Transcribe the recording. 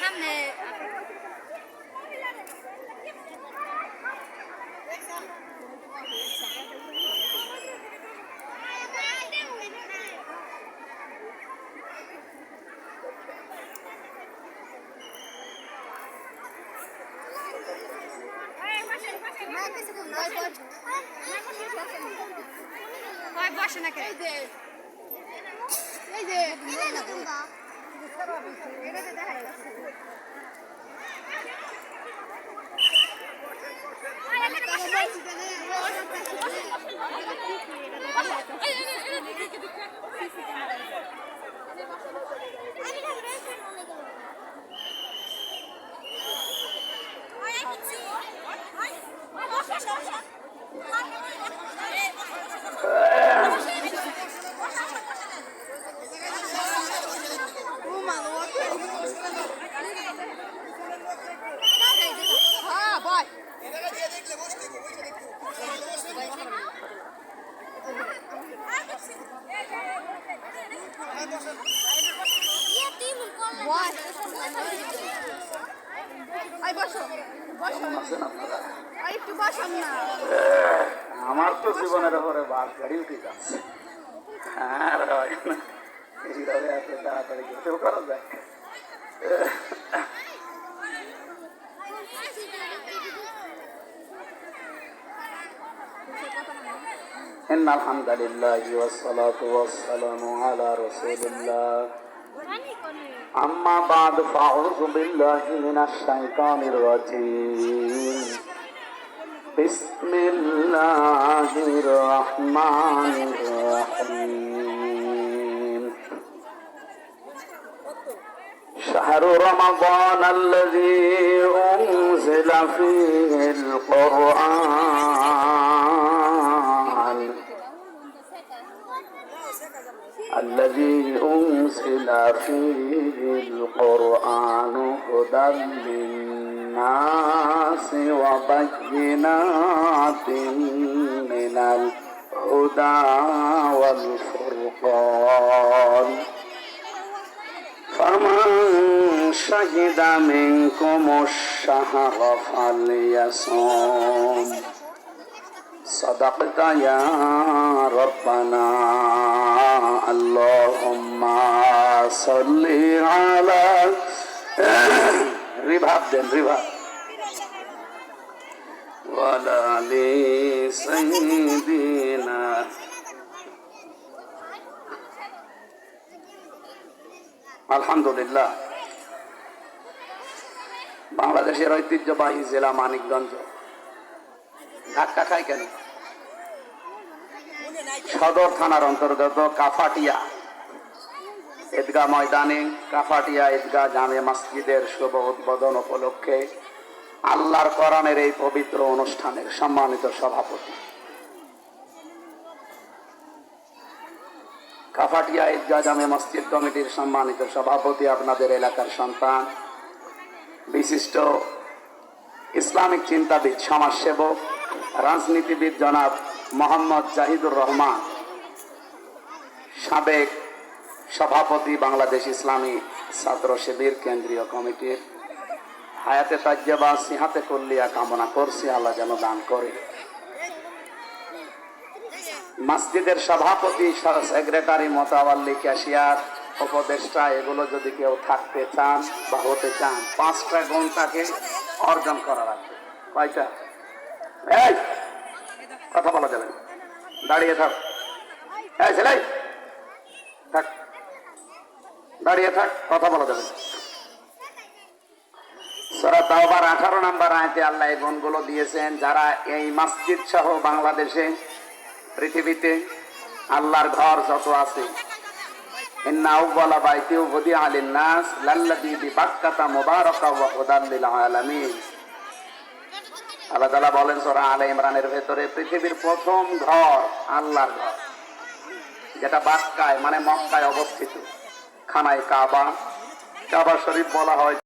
সামনে বসে না কেন এই যে আমার তো জীবনের উপরে বাস গাড়ি উঠে যাচ্ছে আর এইভাবে এত তাড়াতাড়ি কেউ করা যায় إن الحمد لله والصلاة والسلام على رسول الله أما بعد فأعوذ بالله من الشيطان الرجيم بسم الله الرحمن الرحيم شهر رمضان الذي أنزل فيه القرآن هدى للناس وبينات من الهدى والفرقان فمن شهد منكم الشهر فليصم صدقت يا ربنا اللهم صل على রিভাব দেন রিভাব ওয়ালা আলি সাইয়্যিদিনা আলহামদুলিল্লাহ বাংলাদেশের ঐতিহ্যবাহী জেলা মানিকগঞ্জ ধাক্কা খায় কেন সদর থানার অন্তর্গত কাফাটিয়া ঈদগাহ ময়দানে কাফাটিয়া ঈদগাহ জামে মসজিদের শুভ উদ্বোধন উপলক্ষে আল্লাহর কোরআনের এই পবিত্র অনুষ্ঠানের সম্মানিত সভাপতি কাফাটিয়া ঈদগাহ জামে মসজিদ কমিটির সম্মানিত সভাপতি আপনাদের এলাকার সন্তান বিশিষ্ট ইসলামিক চিন্তাবিদ সমাজসেবক রাজনীতিবিদ জনাব মোহাম্মদ জাহিদুর রহমান সাবেক সভাপতি বাংলাদেশ ইসলামী ছাত্র শিবির কেন্দ্রীয় কমিটির হায়াতে তাজ্জাবা সিহাতে কুল্লিয়া কামনা করছি আল্লাহ যেন দান করে মসজিদের সভাপতি সেক্রেটারি মোতাওয়াল্লি ক্যাশিয়ার উপদেষ্টা এগুলো যদি কেউ থাকতে চান বা হতে চান 5টা গুণটাকে অর্জন করা লাগবে কয়টা এই কথা বলা যাবে দাঁড়িয়ে থাক এই ছেলে থাক দাঁড়িয়ে থাক কথা বলা যাবে সূরা তাওবার 18 নম্বর আয়াতে আল্লাহ এই গুণগুলো দিয়েছেন যারা এই মসজিদ সহ বাংলাদেশে পৃথিবীতে আল্লাহর ঘর যত আছে ইন্না আউওয়ালা বাইতি উযিআ লিন-নাস লাল্লাযী বিবাক্কাতা মুবারাকা ওয়া হুদাল লিল আলামিন আল্লাহ তাআলা বলেন সূরা আলে ইমরানের ভেতরে পৃথিবীর প্রথম ঘর আল্লাহর ঘর যেটা বাক্কায় মানে মক্কায় অবস্থিত খানায় কাবা শরীফ বলা হয়